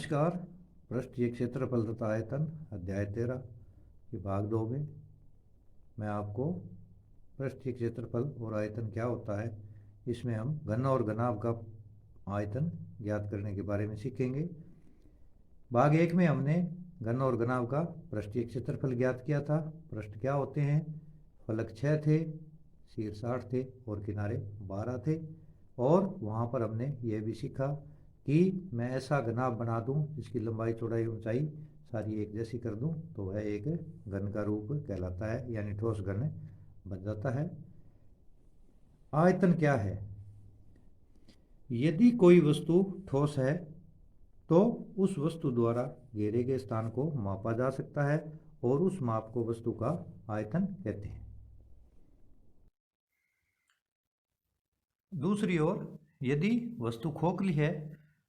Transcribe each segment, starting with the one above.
नमस्कार। पृष्ठीय क्षेत्रफल तथा आयतन अध्याय 13 के भाग 2 में मैं आपको पृष्ठीय क्षेत्रफल और आयतन क्या होता है, इसमें हम घन और घनाभ का आयतन ज्ञात करने के बारे में सीखेंगे। भाग 1 में हमने घन और घनाभ का पृष्ठीय क्षेत्रफल ज्ञात किया था। पृष्ठ क्या होते हैं? फलक 6 थे, शीर्ष 8 थे और किनारे 12 थे। और वहाँ पर हमने यह भी सीखा कि मैं ऐसा घनाभ बना दूं जिसकी लंबाई चौड़ाई ऊंचाई सारी एक जैसी कर दूं तो वह एक घन का रूप कहलाता है, यानी ठोस घन बन जाता है। आयतन क्या है? यदि कोई वस्तु ठोस है तो उस वस्तु द्वारा घेरे गए स्थान को मापा जा सकता है और उस माप को वस्तु का आयतन कहते हैं। दूसरी ओर यदि वस्तु खोखली है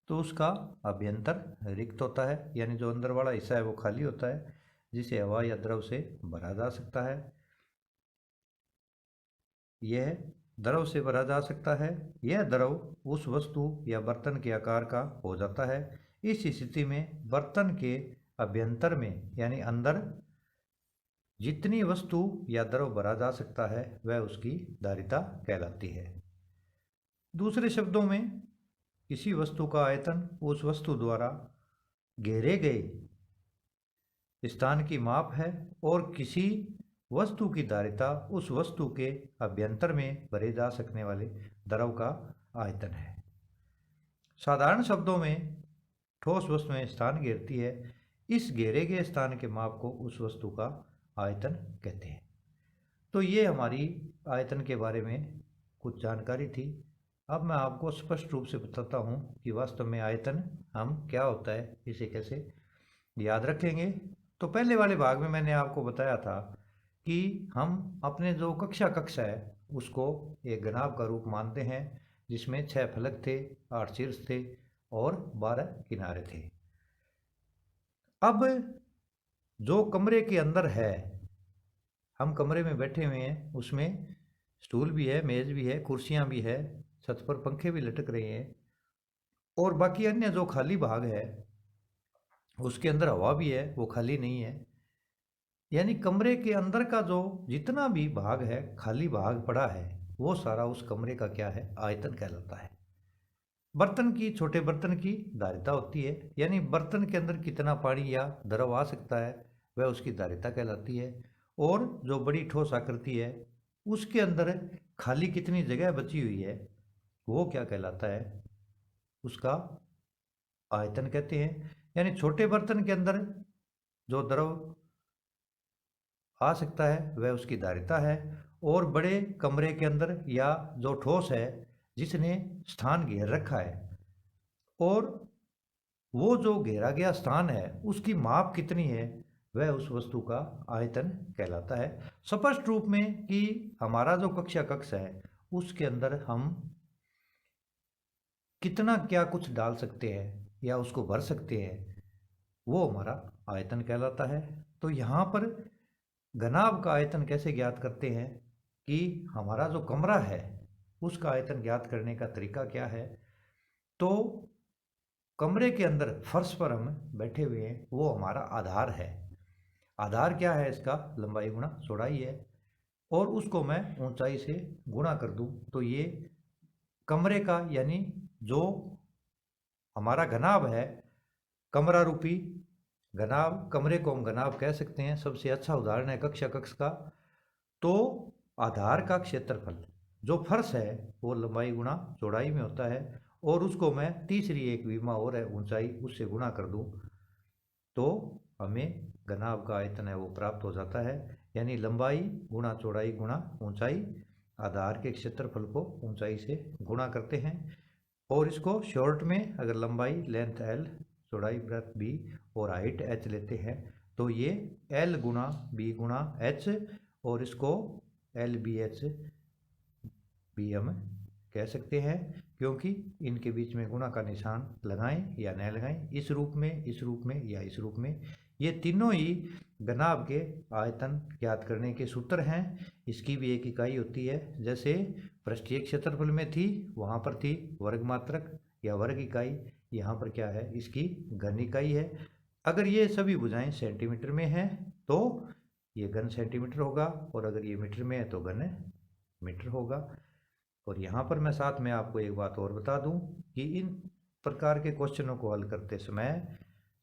तो उसका अभ्यंतर रिक्त होता है, यानी जो अंदर वाला हिस्सा है वो खाली होता है, जिसे हवा या द्रव से भरा जा सकता है। यह द्रव से भरा जा सकता है। यह द्रव उस वस्तु या बर्तन के आकार का हो जाता है। इस स्थिति में बर्तन के अभ्यंतर में यानी अंदर जितनी वस्तु या द्रव भरा जा सकता है वह उसकी धारिता कहलाती है। दूसरे शब्दों में किसी वस्तु का आयतन उस वस्तु द्वारा घेरे गए स्थान की माप है और किसी वस्तु की धारिता उस वस्तु के अभ्यंतर में भरे जा सकने वाले द्रव का आयतन है। साधारण शब्दों में ठोस वस्तुएं स्थान घेरती है। इस घेरे गए स्थान के माप को उस वस्तु का आयतन कहते हैं। तो ये हमारी आयतन के बारे में कुछ जानकारी थी। अब मैं आपको स्पष्ट रूप से बताता हूँ कि वास्तव में आयतन हम क्या होता है, इसे कैसे याद रखेंगे। तो पहले वाले भाग में मैंने आपको बताया था कि हम अपने जो कक्षा है उसको एक घनाभ का रूप मानते हैं, जिसमें 6 फलक थे, 8 शीर्ष थे और 12 किनारे थे। अब जो कमरे के अंदर है, हम कमरे में बैठे हुए हैं, उसमें स्टूल भी है, मेज भी है, कुर्सियां भी है, छत पर पंखे भी लटक रहे हैं और बाकी अन्य जो खाली भाग है उसके अंदर हवा भी है, वो खाली नहीं है। यानी कमरे के अंदर का जो जितना भी भाग है, खाली भाग पड़ा है, वो सारा उस कमरे का क्या है? आयतन कहलाता है। बर्तन की, छोटे बर्तन की धारिता होती है, यानी बर्तन के अंदर कितना पानी या द्रव आ सकता है वह उसकी धारिता कहलाती है। और जो बड़ी ठोस आकृति है उसके अंदर खाली कितनी जगह बची हुई है वो क्या कहलाता है? उसका आयतन कहते हैं। यानी छोटे बर्तन के अंदर जो द्रव आ सकता है वह उसकी धारिता है और बड़े कमरे के अंदर या जो ठोस है जिसने स्थान घेर रखा है और वो जो घेरा गया स्थान है उसकी माप कितनी है वह उस वस्तु का आयतन कहलाता है। स्पष्ट रूप में कि हमारा जो कक्ष है उसके अंदर हम कितना क्या कुछ डाल सकते हैं या उसको भर सकते हैं वो हमारा आयतन कहलाता है। तो यहाँ पर घनाभ का आयतन कैसे ज्ञात करते हैं कि हमारा जो कमरा है उसका आयतन ज्ञात करने का तरीका क्या है। तो कमरे के अंदर फर्श पर हम बैठे हुए हैं, वो हमारा आधार है। आधार क्या है? इसका लंबाई गुणा चौड़ाई है और उसको मैं ऊंचाई से गुणा कर दूं तो ये कमरे का यानी जो हमारा घनाभ है, कमरा रूपी घनाभ, कमरे को हम घनाभ कह सकते हैं। सबसे अच्छा उदाहरण है कक्ष का। तो आधार का क्षेत्रफल जो फर्श है वो लंबाई गुणा चौड़ाई में होता है और उसको मैं तीसरी एक विमा और है ऊंचाई, उससे गुणा कर दूं तो हमें घनाभ का आयतन है वो प्राप्त हो जाता है। यानी लंबाई गुणा चौड़ाई गुणा ऊंचाई, आधार के क्षेत्रफल को ऊंचाई से गुणा करते हैं। और इसको शॉर्ट में अगर लंबाई लेंथ L, चौड़ाई ब्रेथ B और हाइट H लेते हैं तो ये L गुणा B गुणा H और इसको LBH भी हम कह सकते हैं, क्योंकि इनके बीच में गुणा का निशान लगाएं या न लगाएं, इस रूप में, इस रूप में या इस रूप में, ये तीनों ही घनाभ के आयतन ज्ञात करने के सूत्र हैं। इसकी भी एक इकाई होती है, जैसे पृष्ठीय क्षेत्रफल में थी वहाँ पर थी वर्ग मात्रक या वर्ग इकाई, यहाँ पर क्या है, इसकी घन इकाई है। अगर ये सभी भुजाएं सेंटीमीटर में हैं तो ये घन सेंटीमीटर होगा, और अगर ये मीटर में है तो घन मीटर होगा। और यहाँ पर मैं साथ में आपको एक बात और बता दूं कि इन प्रकार के क्वेश्चनों को हल करते समय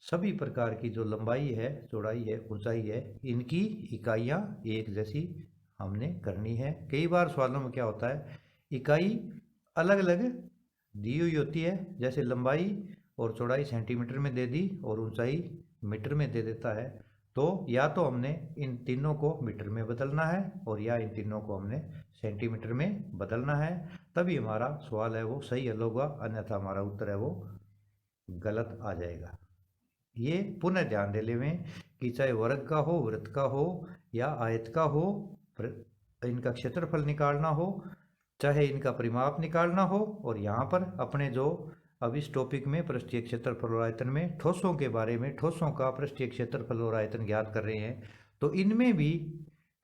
सभी प्रकार की जो लंबाई है, चौड़ाई है, ऊंचाई है, इनकी इकाइयाँ एक जैसी हमने करनी है। कई बार सवालों में क्या होता है, इकाई अलग अलग दी हुई होती है, जैसे लंबाई और चौड़ाई सेंटीमीटर में दे दी और ऊंचाई मीटर में दे देता है। तो या तो हमने इन तीनों को मीटर में बदलना है और या इन तीनों को हमने सेंटीमीटर में बदलना है, तभी हमारा सवाल है वो सही हल होगा, अन्यथा हमारा उत्तर है वो गलत आ जाएगा। ये पुनः ध्यान दे लें कि चाहे वर्ग का हो, वृत्त का हो या आयत का हो, इनका क्षेत्रफल निकालना हो, चाहे इनका परिमाप निकालना हो, और यहाँ पर अपने जो अब इस टॉपिक में पृष्ठीय क्षेत्रफल और आयतन में ठोसों के बारे में, ठोसों का पृष्ठीय क्षेत्रफल और आयतन ज्ञात कर रहे हैं, तो इनमें भी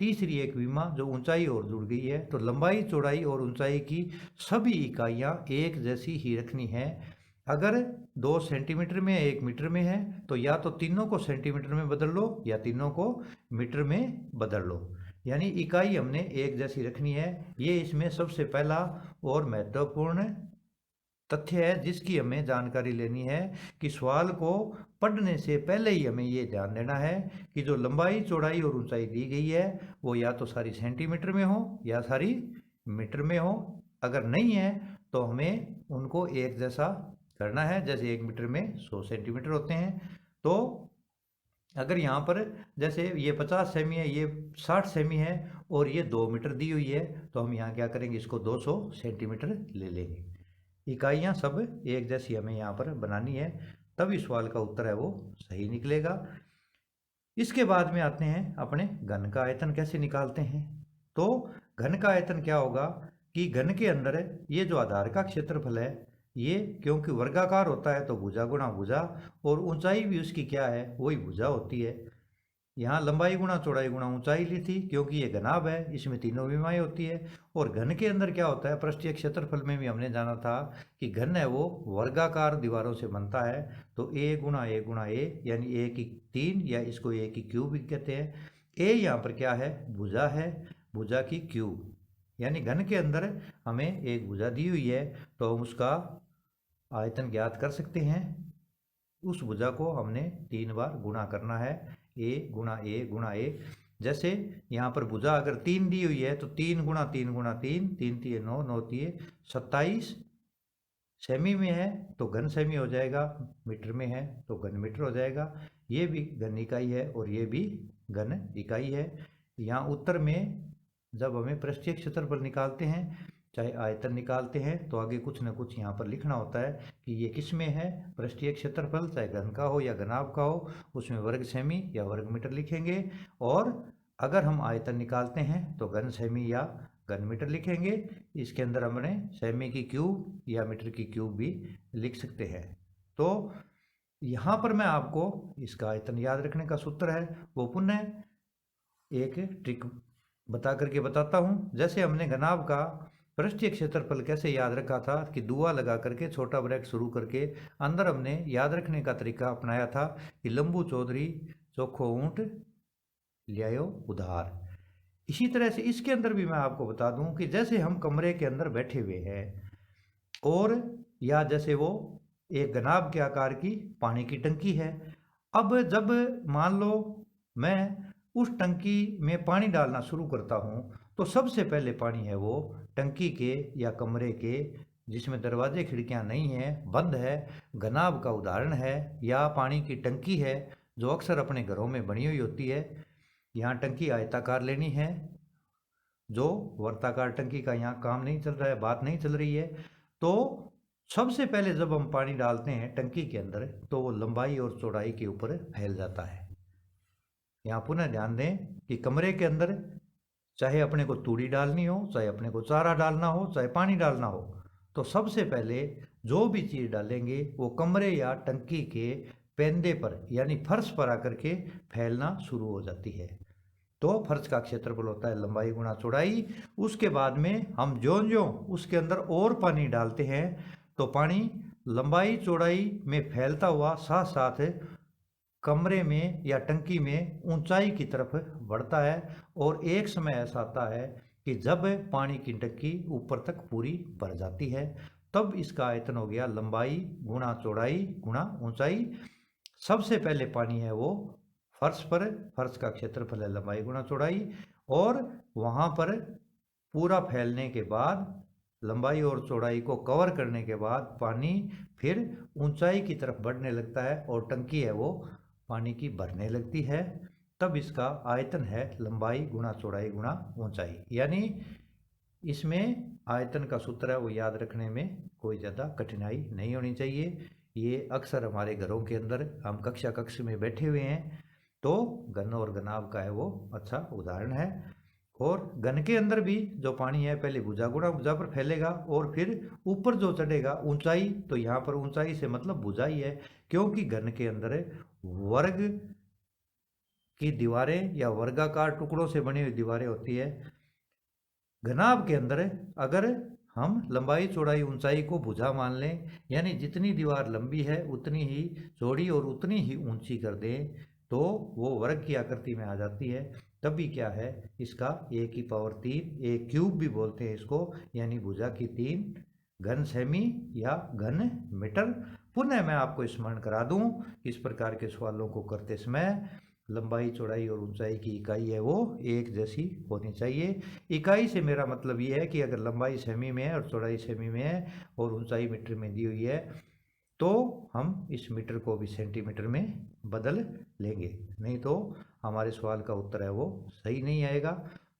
तीसरी एक विमा जो ऊंचाई और जुड़ गई है। तो लंबाई, चौड़ाई और ऊंचाई की सभी इकाइयाँ एक जैसी ही रखनी है। अगर 2 सेंटीमीटर में 1 मीटर में है तो या तो तीनों को सेंटीमीटर में बदल लो या तीनों को मीटर में बदल लो, यानी इकाई हमने एक जैसी रखनी है। ये इसमें सबसे पहला और महत्वपूर्ण तथ्य है जिसकी हमें जानकारी लेनी है कि सवाल को पढ़ने से पहले ही हमें ये ध्यान देना है कि जो लंबाई, चौड़ाई और ऊंचाई दी गई है वो या तो सारी सेंटीमीटर में हो या सारी मीटर में हो। अगर नहीं है तो हमें उनको एक जैसा करना है, जैसे 1 मीटर में 100 सेंटीमीटर होते हैं। तो अगर यहाँ पर जैसे ये 50 सेमी है, ये 60 सेमी है और ये 2 मीटर दी हुई है, तो हम यहाँ क्या करेंगे, इसको 200 सेंटीमीटर ले लेंगे। इकाइयाँ सब एक जैसी हमें यहाँ पर बनानी है, तभी सवाल का उत्तर है वो सही निकलेगा। इसके बाद में आते हैं अपने घन का आयतन कैसे निकालते हैं। तो घन का आयतन क्या होगा कि घन के अंदर ये जो आधार का क्षेत्रफल है, ये क्योंकि वर्गाकार होता है तो भुजा गुणा भुजा, और ऊंचाई भी उसकी क्या है, वही भुजा होती है। यहाँ लंबाई गुणा चौड़ाई गुणा ऊंचाई ली थी, क्योंकि ये घनाभ है, इसमें तीनों विमाएं होती है। और घन के अंदर क्या होता है, पृष्ठीय क्षेत्रफल में भी हमने जाना था कि घन है वो वर्गाकार दीवारों से बनता है। तो ए गुणा ए यानी ए की 3, या इसको ए की क्यूब भी कहते हैं। ए यहाँ पर क्या है, भुजा है, भुजा की क्यूब, यानी घन के अंदर हमें एक भुजा दी हुई है तो हम उसका आयतन ज्ञात कर सकते हैं। उस भुजा को हमने 3 बार गुणा करना है, ए गुणा ए। जैसे यहाँ पर भुजा अगर 3 दी हुई है तो 3 गुणा 3 गुणा 3, 3 3 9, 9 3 27 सेमी में है तो घन सेमी हो जाएगा, मीटर में है तो घन मीटर हो जाएगा। ये भी घन इकाई है और ये भी घन इकाई है। यहाँ उत्तर में जब हमें पृष्ठीय क्षेत्रफल निकालते हैं, चाहे आयतन निकालते हैं, तो आगे कुछ ना कुछ यहाँ पर लिखना होता है कि ये किस में है पृष्ठीय क्षेत्रफल, चाहे घन का हो या घनाभ का हो, उसमें वर्ग सेमी या वर्ग मीटर लिखेंगे। और अगर हम आयतन निकालते हैं तो घन सेमी या घन मीटर लिखेंगे। इसके अंदर हमने सेमी की क्यूब या मीटर की क्यूब भी लिख सकते हैं। तो यहाँ पर मैं आपको इसका आयतन याद रखने का सूत्र है वो पुनः एक ट्रिक बता करके बताता हूँ। जैसे हमने घनाभ का पृष्ठीय क्षेत्रफल कैसे याद रखा था कि दुआ लगा करके छोटा ब्रैकेट शुरू करके अंदर हमने याद रखने का तरीका अपनाया था कि लंबू चौधरी चोखो ऊंट लियायो उधार। इसी तरह से इसके अंदर भी मैं आपको बता दूं कि जैसे हम कमरे के अंदर बैठे हुए हैं और या जैसे वो एक घनाभ के आकार की पानी की टंकी है। अब जब मान लो मैं उस टंकी में पानी डालना शुरू करता हूँ तो सबसे पहले पानी है वो टंकी के या कमरे के जिसमें दरवाजे खिड़कियाँ नहीं हैं, बंद है, घनाभ का उदाहरण है, या पानी की टंकी है जो अक्सर अपने घरों में बनी हुई होती है। यहाँ टंकी आयताकार लेनी है, जो वर्ताकार टंकी का यहाँ काम नहीं चल रहा है, बात नहीं चल रही है। तो सबसे पहले जब हम पानी डालते हैं टंकी के अंदर तो वो लंबाई और चौड़ाई के ऊपर फैल जाता है। यहाँ पुनः ध्यान दें कि कमरे के अंदर चाहे अपने को तूड़ी डालनी हो, चाहे अपने को चारा डालना हो, चाहे पानी डालना हो, तो सबसे पहले जो भी चीज़ डालेंगे वो कमरे या टंकी के पेंदे पर यानी फर्श पर आकर के फैलना शुरू हो जाती है। तो फर्श का क्षेत्रफल होता है लंबाई गुणा चौड़ाई। उसके बाद में हम ज्यों ज्यों उसके अंदर और पानी डालते हैं तो पानी लंबाई चौड़ाई में फैलता हुआ साथ साथ कमरे में या टंकी में ऊंचाई की तरफ बढ़ता है और एक समय ऐसा आता है कि जब पानी की टंकी ऊपर तक पूरी भर जाती है, तब इसका आयतन हो गया लंबाई गुणा चौड़ाई गुणा ऊंचाई। सबसे पहले पानी है वो फर्श पर, फर्श का क्षेत्रफल है लंबाई गुणा चौड़ाई, और वहाँ पर पूरा फैलने के बाद लंबाई और चौड़ाई को कवर करने के बाद पानी फिर ऊंचाई की तरफ बढ़ने लगता है और टंकी है वो पानी की भरने लगती है, तब इसका आयतन है लंबाई गुणा चौड़ाई गुणा ऊंचाई। यानी इसमें आयतन का सूत्र है वो याद रखने में कोई ज़्यादा कठिनाई नहीं होनी चाहिए। ये अक्सर हमारे घरों के अंदर हम कक्षा कक्ष में बैठे हुए हैं तो घन और घनाभ का है वो अच्छा उदाहरण है। और घन के अंदर भी जो पानी है पहले भुजा गुणा भुजा पर फैलेगा और फिर ऊपर जो चढ़ेगा ऊंचाई, तो यहाँ पर ऊंचाई से मतलब भुजा ही है, क्योंकि घन के अंदर वर्ग की दीवारें या वर्गाकार टुकड़ों से बनी हुई दीवारें होती है। घनाभ के अंदर अगर हम लंबाई चौड़ाई ऊंचाई को भुजा मान लें, यानी जितनी दीवार लंबी है उतनी ही चौड़ी और उतनी ही ऊंची कर दें, तो वो वर्ग की आकृति में आ जाती है। तभी क्या है इसका a की पावर 3, a क्यूब भी बोलते हैं इसको, यानी भुजा की 3 घन सेमी या घन मीटर। पुनः मैं आपको स्मरण करा दूं, इस प्रकार के सवालों को करते समय लंबाई चौड़ाई और ऊंचाई की इकाई है वो एक जैसी होनी चाहिए। इकाई से मेरा मतलब ये है कि अगर लंबाई सेमी में है और चौड़ाई सेमी में है और ऊंचाई मीटर में दी हुई है, तो हम इस मीटर को भी सेंटीमीटर में बदल लेंगे, नहीं तो हमारे सवाल का उत्तर है वो सही नहीं आएगा।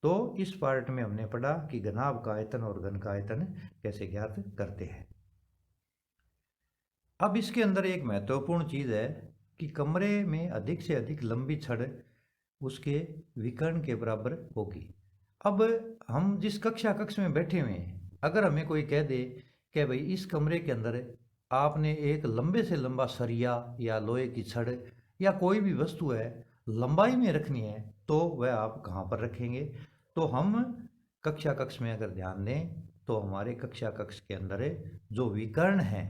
तो इस पार्ट में हमने पढ़ा कि घनाभ का आयतन और घन का आयतन कैसे ज्ञात करते हैं। अब इसके अंदर एक महत्वपूर्ण चीज़ है कि कमरे में अधिक से अधिक लंबी छड़ उसके विकर्ण के बराबर होगी। अब हम जिस कक्ष में बैठे हुए हैं, अगर हमें कोई कह दे कि भाई इस कमरे के अंदर आपने एक लंबे से लंबा सरिया या लोहे की छड़ या कोई भी वस्तु है लंबाई में रखनी है, तो वह आप कहाँ पर रखेंगे? तो हम कक्ष में अगर ध्यान दें तो हमारे कक्ष के अंदर जो विकर्ण है,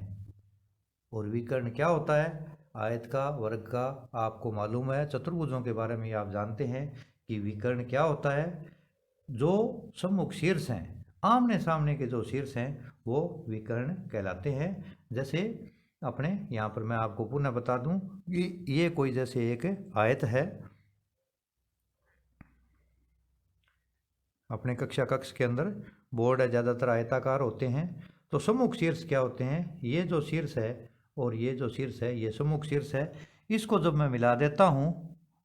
और विकर्ण क्या होता है? आयत का, वर्ग का, आपको मालूम है चतुर्भुजों के बारे में आप जानते हैं कि विकर्ण क्या होता है। जो सम्मुख शीर्ष हैं, आमने सामने के जो शीर्ष हैं वो विकर्ण कहलाते हैं। जैसे अपने यहाँ पर मैं आपको पुनः बता दूं कि ये कोई जैसे एक आयत है, अपने कक्ष के अंदर बोर्ड है ज़्यादातर आयताकार होते हैं। तो सम्मुख शीर्ष क्या होते हैं? ये जो शीर्ष है और ये जो शीर्ष है ये सम्मुख शीर्ष है। इसको जब मैं मिला देता हूँ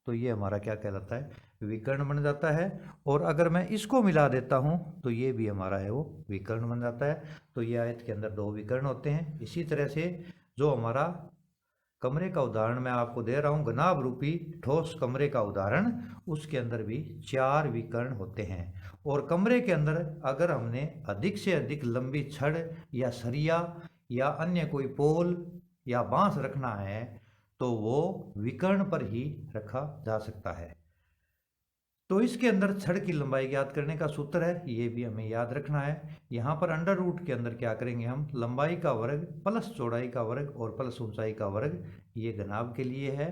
तो ये हमारा क्या कहलाता है? विकर्ण बन जाता है। और अगर मैं इसको मिला देता हूँ तो ये भी हमारा है वो विकर्ण बन जाता है। तो ये आयत के अंदर 2 विकर्ण होते हैं। इसी तरह से जो हमारा कमरे का उदाहरण मैं आपको दे रहा हूँ, घनाभ रूपी ठोस कमरे का उदाहरण, उसके अंदर भी 4 विकर्ण होते हैं। और कमरे के अंदर अगर हमने अधिक से अधिक लंबी छड़ या सरिया या अन्य कोई पोल या बांस रखना है तो वो विकर्ण पर ही रखा जा सकता है। तो इसके अंदर छड़ की लंबाई ज्ञात करने का सूत्र है, ये भी हमें याद रखना है। यहाँ पर अंडर रूट के अंदर क्या करेंगे हम? लंबाई का वर्ग प्लस चौड़ाई का वर्ग और प्लस ऊंचाई का वर्ग, ये घनाभ के लिए है।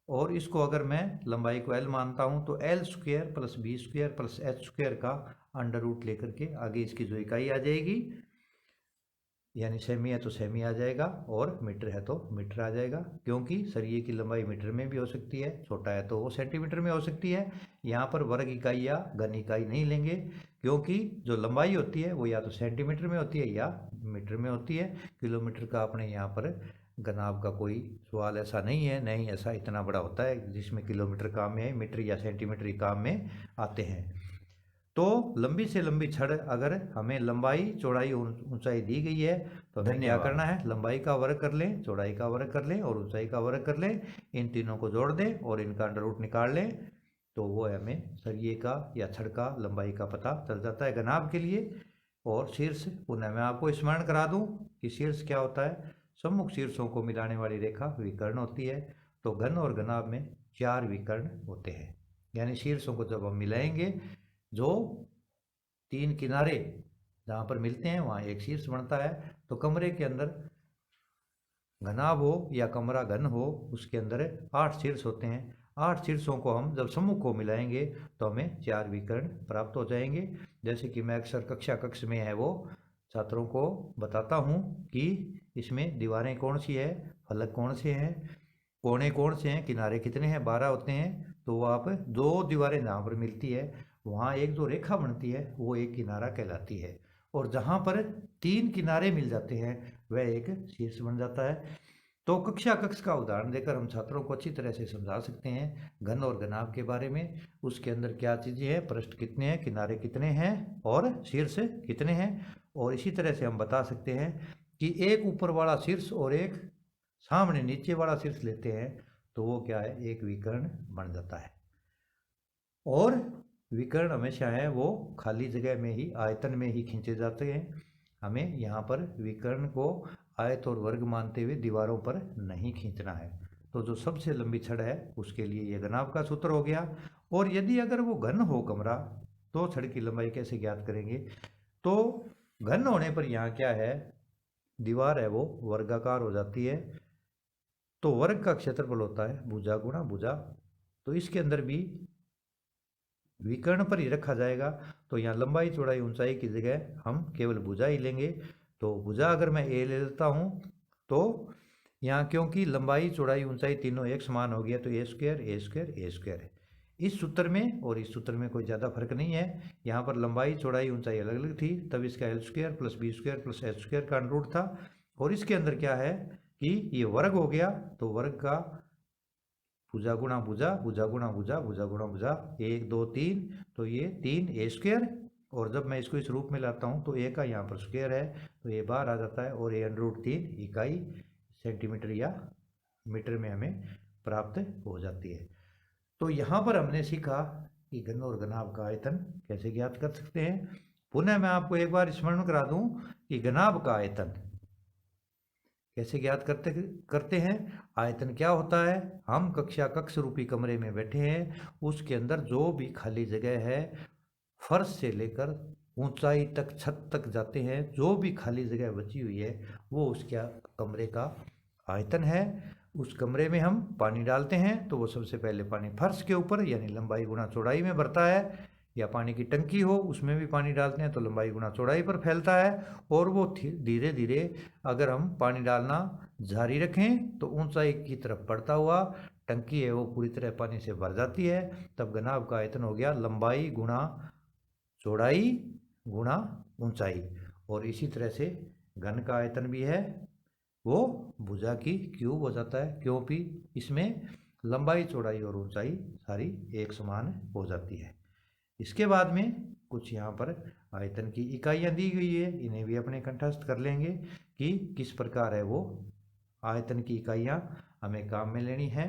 और इसको अगर मैं लंबाई को L मानता हूँ तो L square plus B square plus H square का अंडर रूट लेकर के आगे इसकी जो इकाई आ जाएगी, यानी सेमी है तो सेमी आ जाएगा और मीटर है तो मीटर आ जाएगा, क्योंकि सरिये की लंबाई मीटर में भी हो सकती है, छोटा है तो वो सेंटीमीटर में हो सकती है। यहाँ पर वर्ग इकाई या घन इकाई नहीं लेंगे, क्योंकि जो लंबाई होती है वो या तो सेंटीमीटर में होती है या मीटर में होती है। किलोमीटर का अपने यहाँ पर घनाभ का कोई सवाल ऐसा नहीं है, नहीं ऐसा इतना बड़ा होता है जिसमें किलोमीटर काम में है, मीटर या सेंटीमीटर ही काम में आते हैं। तो लंबी से लंबी छड़ अगर हमें लंबाई चौड़ाई ऊंचाई दी गई है तो हमें क्या करना है? लंबाई का वर्ग कर लें, चौड़ाई का वर्ग कर लें और ऊंचाई का वर्ग कर लें। इन तीनों को जोड़ दें और इनका अंडर रूट निकाल लें, तो वो हमें सरिये का या छड़ का लंबाई का पता चल जाता है घनाभ के लिए। और शीर्ष पुनः मैं आपको स्मरण करा दूं कि शीर्ष क्या होता है? सम्मुख शीर्षों को मिलाने वाली रेखा विकर्ण होती है। तो घन और घनाभ में 4 विकर्ण होते हैं, यानी शीर्षों को जब हम मिलाएंगे, जो 3 किनारे जहाँ पर मिलते हैं वहाँ एक शीर्ष बनता है। तो कमरे के अंदर घनाभ हो या कमरा घन हो, उसके अंदर 8 शीर्ष होते हैं। 8 शीर्षों को हम जब समूह को मिलाएंगे तो हमें 4 विकर्ण प्राप्त हो जाएंगे। जैसे कि मैं अक्सर कक्ष में है वो छात्रों को बताता हूँ कि इसमें दीवारें कौन सी है, फलक कौन से हैं, कोने कौन से हैं, किनारे कितने हैं, 12 होते हैं। तो वो आप 2 दीवारें जहाँ पर मिलती है वहाँ एक जो रेखा बनती है वो एक किनारा कहलाती है, और जहाँ पर 3 किनारे मिल जाते हैं वह एक शीर्ष बन जाता है। तो कक्ष का उदाहरण देकर हम छात्रों को अच्छी तरह से समझा सकते हैं घन और घनाभ के बारे में। उसके अंदर क्या चीज़ें हैं, पृष्ठ कितने हैं, किनारे कितने हैं और शीर्ष कितने हैं। और इसी तरह से हम बता सकते हैं कि एक ऊपर वाला शीर्ष और एक सामने नीचे वाला शीर्ष लेते हैं तो वो क्या है, एक विकर्ण बन जाता है। और विकर्ण हमेशा है वो खाली जगह में ही, आयतन में ही खींचे जाते हैं। हमें यहाँ पर विकर्ण को आयत और वर्ग मानते हुए दीवारों पर नहीं खींचना है। तो जो सबसे लंबी छड़ है उसके लिए ये घनाभ का सूत्र हो गया। और यदि अगर वो घन हो कमरा तो छड़ की लंबाई कैसे ज्ञात करेंगे, तो घन होने पर यहाँ क्या है, दीवार है वो वर्गाकार हो जाती है। तो वर्ग का क्षेत्रफल होता है भुजा गुणा भुजा। तो इसके अंदर भी विकर्ण पर ही रखा जाएगा। तो यहाँ लंबाई चौड़ाई ऊंचाई की जगह हम केवल भुजा ही लेंगे। तो भुजा अगर मैं ए ले लेता हूँ तो यहाँ क्योंकि लंबाई चौड़ाई ऊंचाई तीनों एक समान हो गया तो ए स्क्वायर ए स्क्वायर ए स्क्वायर है। इस सूत्र में और इस सूत्र में कोई ज़्यादा फर्क नहीं है। यहाँ पर लंबाई चौड़ाई ऊंचाई अलग अलग थी, तब इसका L square plus B square plus H square का रूट था। और इसके अंदर क्या है कि ये वर्ग हो गया, तो वर्ग का भुजा गुणा भुजा, भुजा गुणा भुजा, भुजा गुणा भुजा, 1 2 3, तो ये 3 ए स्क्वायर। और जब मैं इसको इस रूप में लाता हूँ तो ए का यहाँ पर स्क्वायर है तो ये बाहर आ जाता है, और ए √3 इकाई सेंटीमीटर या मीटर में हमें प्राप्त हो जाती है। तो यहाँ पर हमने सीखा कि घन और घनाभ का आयतन कैसे ज्ञात कर सकते हैं। पुनः मैं आपको एक बार स्मरण करा दूं कि घनाभ का आयतन कैसे ज्ञात करते हैं। आयतन क्या होता है, हम कक्ष रूपी कमरे में बैठे हैं, उसके अंदर जो भी खाली जगह है, फर्श से लेकर ऊंचाई तक छत तक जाते हैं, जो भी खाली जगह बची हुई है वो उसके कमरे का आयतन है। उस कमरे में हम पानी डालते हैं तो वो सबसे पहले पानी फर्श के ऊपर यानी लंबाई गुणा चौड़ाई में भरता है, या पानी की टंकी हो उसमें भी पानी डालते हैं तो लंबाई गुणा चौड़ाई पर फैलता है। और वो धीरे धीरे अगर हम पानी डालना जारी रखें तो ऊंचाई की तरफ बढ़ता हुआ टंकी है वो पूरी तरह पानी से भर जाती है। तब घनाभ का आयतन हो गया लंबाई गुणा चौड़ाई गुणा ऊंचाई। और इसी तरह से घन का आयतन भी है वो भुजा की क्यूब हो जाता है, क्योंकि इसमें लंबाई चौड़ाई और ऊंचाई सारी एक समान हो जाती है। इसके बाद में कुछ यहाँ पर आयतन की इकाइयाँ दी गई है, इन्हें भी अपने कंठस्थ कर लेंगे कि किस प्रकार है वो आयतन की इकाइयाँ हमें काम में लेनी है।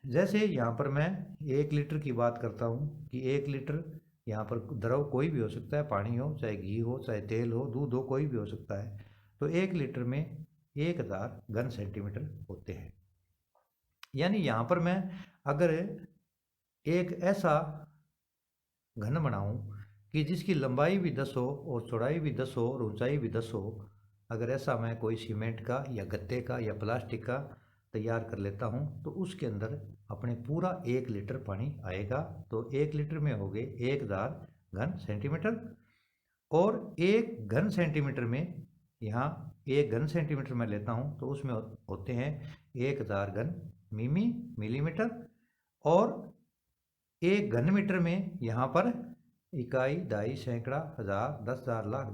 जैसे यहाँ पर मैं 1 लीटर की बात करता हूँ कि 1 लीटर यहाँ पर द्रव कोई भी हो सकता है, पानी हो चाहे घी हो चाहे तेल हो दूध हो कोई भी हो सकता है। तो 1 लीटर में 1000 घन सेंटीमीटर होते हैं। यानी यहाँ पर मैं अगर एक ऐसा घन बनाऊं कि जिसकी लंबाई भी 10 हो और चौड़ाई भी 10 हो और ऊंचाई भी 10 हो, अगर ऐसा मैं कोई सीमेंट का या गत्ते का या प्लास्टिक का तैयार कर लेता हूं तो उसके अंदर अपने पूरा 1 लीटर पानी आएगा। तो 1 लीटर में हो गए 1000 घन सेंटीमीटर। और 1 घन सेंटीमीटर में यहाँ 1 घन सेंटीमीटर में लेता हूँ तो उसमें होते हैं 1000 घन मिलीमीटर। और 1 घन मीटर में यहाँ पर इकाई दाई सैकड़ा हजार 10,000 लाख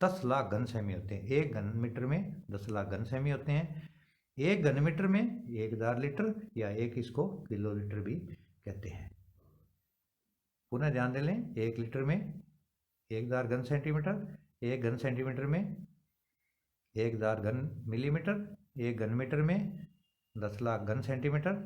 10 लाख घन सेमी होते हैं। 1 घन मीटर में 10 लाख घन सेमी होते हैं। 1 घन मीटर में 1000 लीटर या एक इसको किलो लीटर भी कहते हैं। पुनः ध्यान दे लें, 1 लीटर में 1000 घन सेंटीमीटर, 1 घन सेंटीमीटर में 1000 घन मिलीमीटर, 1 घन मीटर में 10 लाख घन सेंटीमीटर,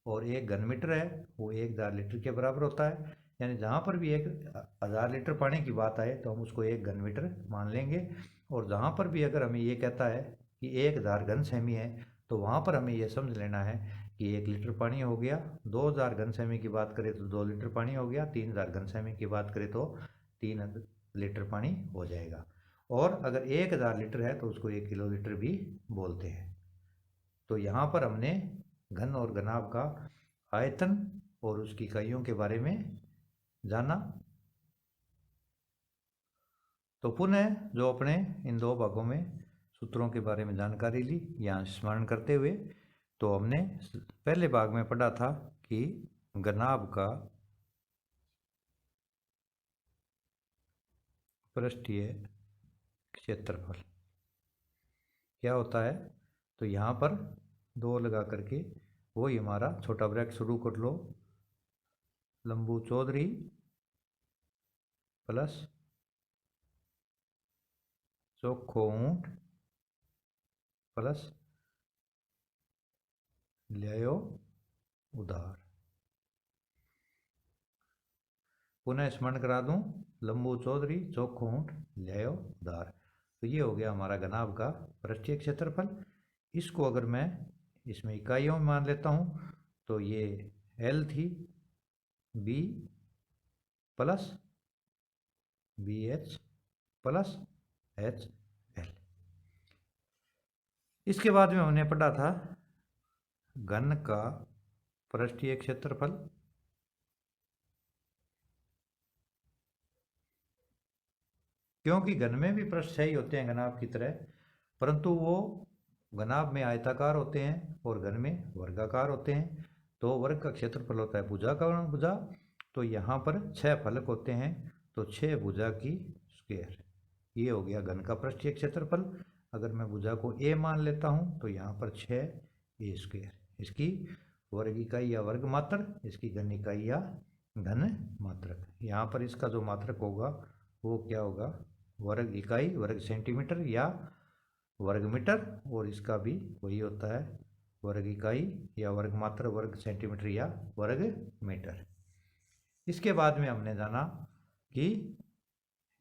और 1 घन मीटर है वो 1000 लीटर के बराबर होता है। यानी जहाँ पर भी 1000 लीटर पानी की बात आए तो हम उसको 1 घन मीटर मान लेंगे। और जहाँ पर भी अगर हमें ये कहता है कि 1000 घन सेमी है तो वहाँ पर हमें ये समझ लेना है कि 1 लीटर पानी हो गया। 2000 घन सेमी की बात करें तो 2 लीटर पानी हो गया। 3000 घन सेमी की बात करें तो 3 लीटर पानी हो जाएगा। और अगर 1000 लीटर है तो उसको 1 किलोलीटर भी बोलते हैं। तो यहाँ पर हमने घन और घनाभ का आयतन और उसकी इकाइयों के बारे में जाना। तो पुनः जो अपने इन दो भागों में सूत्रों के बारे में जानकारी ली, यहाँ स्मरण करते हुए, तो हमने पहले भाग में पढ़ा था कि घनाभ का पृष्ठीय क्षेत्रफल क्या होता है। तो यहाँ पर 2 लगा करके वही हमारा छोटा ब्रैकेट शुरू कर लो, लंबू चौधरी प्लस चोखो ऊंट प्लस ल्यायो उधार। पुनः स्मरण करा दूं, लंबू चौधरी चोखो ऊंट ल्यायो उधार। तो ये हो गया हमारा घनाभ का पृष्ठीय क्षेत्रफल। इसको अगर मैं इसमें इकाइयों में मान लेता हूँ तो ये L थी, B plus BH plus HL। इसके बाद में हमने पढ़ा था घन का पृष्ठीय क्षेत्रफल। क्योंकि घन में भी पृष्ठ सही होते हैं घनाभ की तरह, परंतु वो घनाभ में आयताकार होते हैं और घन में वर्गाकार होते हैं। तो वर्ग का क्षेत्रफल होता है भुजा का भुजा। तो यहाँ पर 6 फलक होते हैं, तो 6 भुजा की स्क्वायर। ये हो गया घन का पृष्ठीय क्षेत्रफल। अगर मैं भुजा को A मान लेता हूँ तो यहाँ पर 6A स्क्वायर, इसकी वर्ग इकाई या वर्ग मात्रक, इसकी घन इकाई या घन मात्रक। यहाँ पर इसका जो मात्रक होगा वो क्या होगा, वर्ग इकाई वर्ग सेंटीमीटर या वर्ग मीटर, और इसका भी वही होता है वर्ग इकाई या वर्ग मात्रक वर्ग सेंटीमीटर या वर्ग मीटर। इसके बाद में हमने जाना कि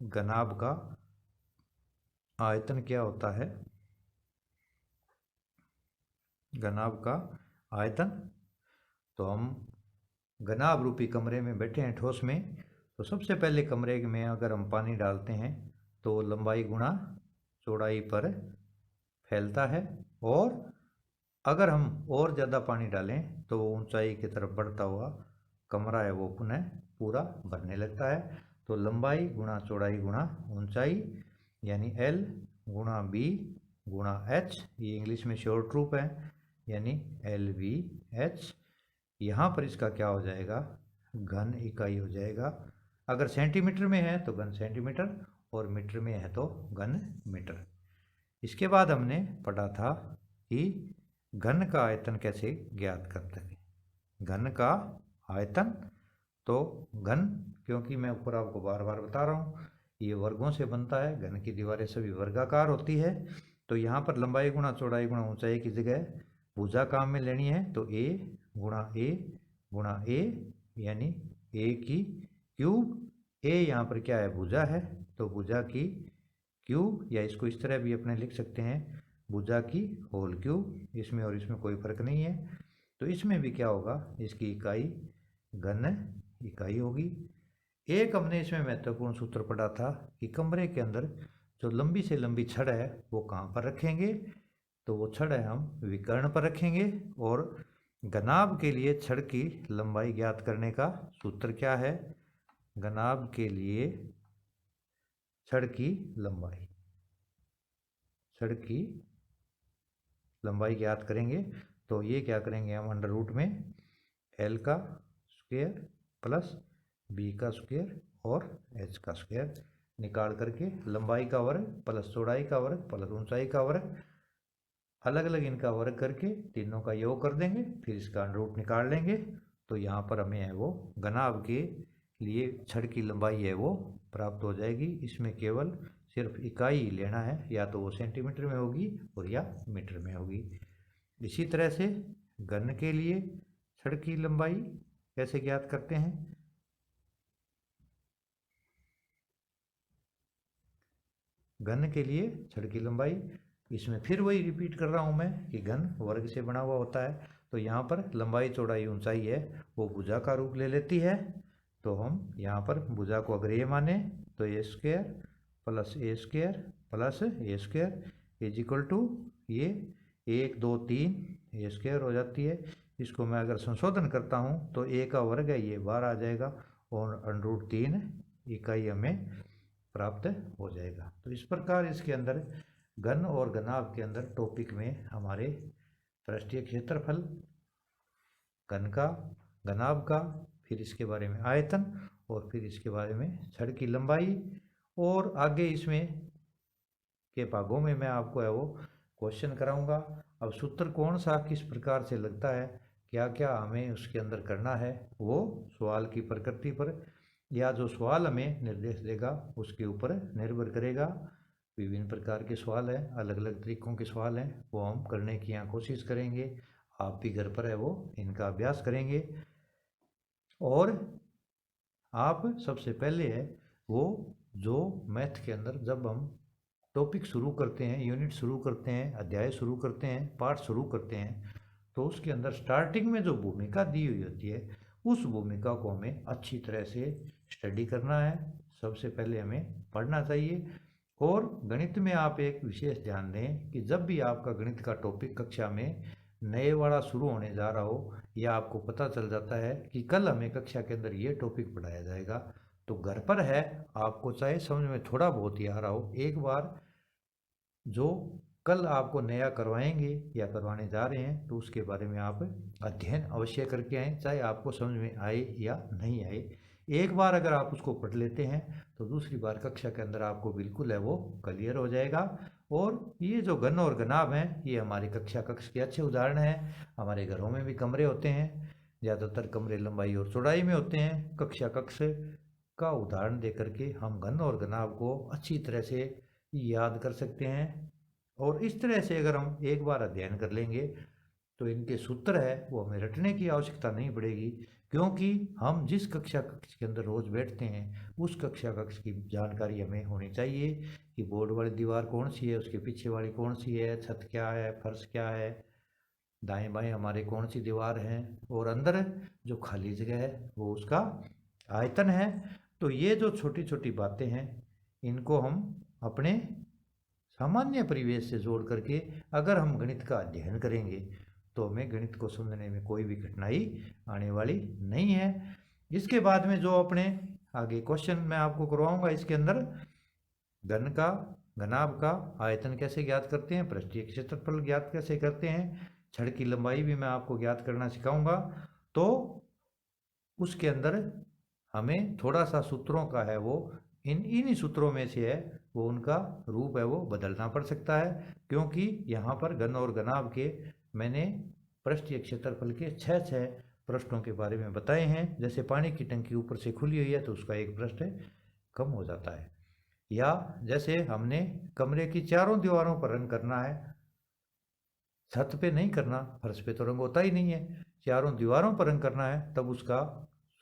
घनाभ का आयतन क्या होता है। घनाभ का आयतन, तो हम घनाभ रूपी कमरे में बैठे हैं ठोस में, तो सबसे पहले कमरे में अगर हम पानी डालते हैं तो लंबाई गुणा चौड़ाई पर फैलता है, और अगर हम और ज़्यादा पानी डालें तो वो ऊंचाई की तरफ बढ़ता हुआ कमरा है वो पुनः पूरा भरने लगता है। तो लंबाई गुणा चौड़ाई गुणा ऊंचाई, यानी L गुणा B गुणा H, ये इंग्लिश में शॉर्ट रूप है, यानी LVH। यहाँ पर इसका क्या हो जाएगा, घन इकाई हो जाएगा। अगर सेंटीमीटर में है तो घन सेंटीमीटर, और मीटर में है तो घन मीटर। इसके बाद हमने पढ़ा था कि घन का आयतन कैसे ज्ञात करते हैं। घन का आयतन, तो घन, क्योंकि मैं ऊपर आपको बार बार बता रहा हूँ ये वर्गों से बनता है, घन की दीवारें सभी वर्गाकार होती है। तो यहाँ पर लंबाई गुणा चौड़ाई गुणा ऊंचाई की जगह भुजा काम में लेनी है, तो A गुणा A यानी A की क्यूब। A यहाँ पर क्या है, भुजा है, तो भुजा की क्यूब, या इसको इस तरह भी अपने लिख सकते हैं भुजा की होल क्यूब। इसमें और इसमें कोई फर्क नहीं है। तो इसमें भी क्या होगा, इसकी इकाई घन इकाई होगी। एक हमने इसमें महत्वपूर्ण सूत्र पढ़ा था कि कमरे के अंदर जो लंबी से लंबी छड़ है वो कहाँ पर रखेंगे, तो वो छड़ है हम विकर्ण पर रखेंगे। और घनाभ के लिए छड़ की लंबाई ज्ञात करने का सूत्र क्या है, घनाभ के लिए छड़ की लंबाई ज्ञात करेंगे। तो ये क्या करेंगे हम, अंडर रूट में L का स्क्वायर प्लस B का स्क्वायर और H का स्क्वायर निकाल करके लंबाई का वर्ग प्लस चौड़ाई का वर्ग प्लस ऊंचाई का वर्ग, अलग अलग इनका वर्ग करके तीनों का योग कर देंगे, फिर इसका अंडर रूट निकाल लेंगे। तो यहाँ पर हमें है वो घनाभ के लिए छड़ की लंबाई है वो प्राप्त हो जाएगी। इसमें केवल सिर्फ इकाई लेना है, या तो वो सेंटीमीटर में होगी और या मीटर में होगी। इसी तरह से घन के लिए छड़ की लंबाई कैसे ज्ञात करते हैं, घन के लिए छड़ की लंबाई, इसमें फिर वही रिपीट कर रहा हूँ मैं कि घन वर्ग से बना हुआ होता है। तो यहाँ पर लंबाई चौड़ाई ऊंचाई है वो भुजा का रूप ले लेती है। तो हम यहाँ पर भुजा को अगर A माने तो A square plus A square is equal to ये 1 2 3 ए स्क्वायर हो जाती है। इसको मैं अगर संशोधन करता हूँ तो ए का वर्ग है ये 12 आ जाएगा और √3 इकाई हमें प्राप्त हो जाएगा। तो इस प्रकार इसके अंदर घन और घनाभ के अंदर टॉपिक में हमारे पृष्ठीय क्षेत्रफल, घन का, घनाभ का, फिर इसके बारे में आयतन और फिर इसके बारे में छड़ की लंबाई, और आगे इसमें के भागों में मैं आपको है वो क्वेश्चन कराऊंगा। अब सूत्र कौन सा किस प्रकार से लगता है, क्या क्या हमें उसके अंदर करना है, वो सवाल की प्रकृति पर या जो सवाल हमें निर्देश देगा उसके ऊपर निर्भर करेगा। विभिन्न प्रकार के सवाल हैं, अलग अलग तरीकों के सवाल हैं, वो हम करने की यहाँ कोशिश करेंगे। आप भी घर पर है वो इनका अभ्यास करेंगे। और आप सबसे पहले है वो जो मैथ के अंदर जब हम टॉपिक शुरू करते हैं, यूनिट शुरू करते हैं, अध्याय शुरू करते हैं, पाठ शुरू करते हैं, तो उसके अंदर स्टार्टिंग में जो भूमिका दी हुई होती है उस भूमिका को हमें अच्छी तरह से स्टडी करना है। सबसे पहले हमें पढ़ना चाहिए। और गणित में आप एक विशेष ध्यान दें कि जब भी आपका गणित का टॉपिक कक्षा में नए वाला शुरू होने जा रहा हो या आपको पता चल जाता है कि कल हमें कक्षा के अंदर ये टॉपिक पढ़ाया जाएगा, तो घर पर है आपको चाहे समझ में थोड़ा बहुत ही आ रहा हो, एक बार जो कल आपको नया करवाएंगे या करवाने जा रहे हैं तो उसके बारे में आप अध्ययन अवश्य करके आएँ, चाहे आपको समझ में आए या नहीं आए। एक बार अगर आप उसको पढ़ लेते हैं तो दूसरी बार कक्षा के अंदर आपको बिल्कुल है वो क्लियर हो जाएगा। और ये जो घन और घनाभ हैं ये हमारी कक्ष के अच्छे उदाहरण हैं। हमारे घरों में भी कमरे होते हैं, ज़्यादातर कमरे लंबाई और चौड़ाई में होते हैं। कक्ष का उदाहरण दे करके हम घन और घनाभ को अच्छी तरह से याद कर सकते हैं। और इस तरह से अगर हम एक बार अध्ययन कर लेंगे तो इनके सूत्र है वो हमें रटने की आवश्यकता नहीं पड़ेगी, क्योंकि हम जिस कक्षा के अंदर रोज बैठते हैं उस कक्षा की जानकारी हमें होनी चाहिए कि बोर्ड वाली दीवार कौन सी है, उसके पीछे वाली कौन सी है, छत क्या है, फर्श क्या है, दाएं बाएं हमारे कौन सी दीवार हैं, और अंदर जो खाली जगह है वो उसका आयतन है। तो ये जो छोटी छोटी बातें हैं इनको हम अपने सामान्य परिवेश से जोड़ करके अगर हम गणित का अध्ययन करेंगे तो हमें गणित को समझने में कोई भी कठिनाई आने वाली नहीं है। इसके बाद में जो अपने आगे क्वेश्चन मैं आपको करवाऊंगा, इसके अंदर घन का, घनाभ का आयतन कैसे ज्ञात करते हैं, पृष्ठीय क्षेत्रफल ज्ञात कैसे करते हैं, छड़ की लंबाई भी मैं आपको ज्ञात करना सिखाऊंगा। तो उसके अंदर हमें थोड़ा सा सूत्रों का है वो इन सूत्रों में से है वो उनका रूप है वो बदलना पड़ सकता है, क्योंकि यहाँ पर घन और घनाभ के मैंने पृष्ठीय क्षेत्रफल के 6 पृष्ठों के बारे में बताए हैं। जैसे पानी की टंकी ऊपर से खुली हुई है तो उसका एक पृष्ठ कम हो जाता है, या जैसे हमने कमरे की चारों दीवारों पर रंग करना है, छत पे नहीं करना, फर्श पे तो रंग होता ही नहीं है, चारों दीवारों पर रंग करना है, तब उसका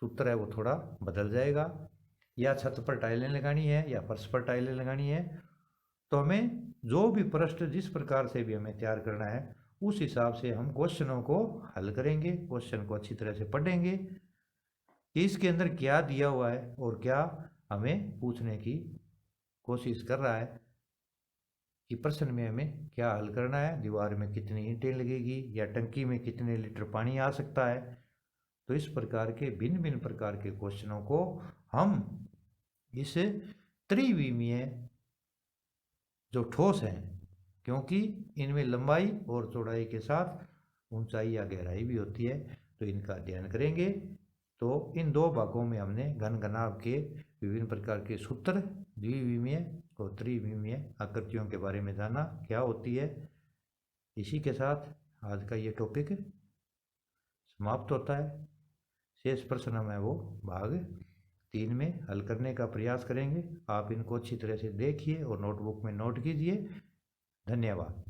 सूत्र है वो थोड़ा बदल जाएगा। या छत पर टाइलें लगानी है या फर्श पर टाइलें लगानी है, तो हमें जो भी प्रश्न जिस प्रकार से भी हमें तैयार करना है उस हिसाब से हम क्वेश्चनों को हल करेंगे, क्वेश्चन को अच्छी तरह से पढ़ेंगे कि इसके अंदर क्या दिया हुआ है और क्या हमें पूछने की कोशिश कर रहा है कि प्रश्न में हमें क्या हल करना है, दीवार में कितनी ईंटें लगेगी या टंकी में कितने लीटर पानी आ सकता है। तो इस प्रकार के भिन्न भिन्न प्रकार के क्वेश्चनों को हम इस त्रिविमीय जो ठोस हैं, क्योंकि इनमें लंबाई और चौड़ाई के साथ ऊंचाई या गहराई भी होती है, तो इनका अध्ययन करेंगे। तो इन दो भागों में हमने घन घनाभ के विभिन्न प्रकार के सूत्र, द्विविमीय और त्रिविमीय आकृतियों के बारे में जाना क्या होती है। इसी के साथ आज का ये टॉपिक समाप्त होता है। शेष प्रश्न हमें वो भाग 3 में हल करने का प्रयास करेंगे। आप इनको अच्छी तरह से देखिए और नोटबुक में नोट कीजिए। धन्यवाद।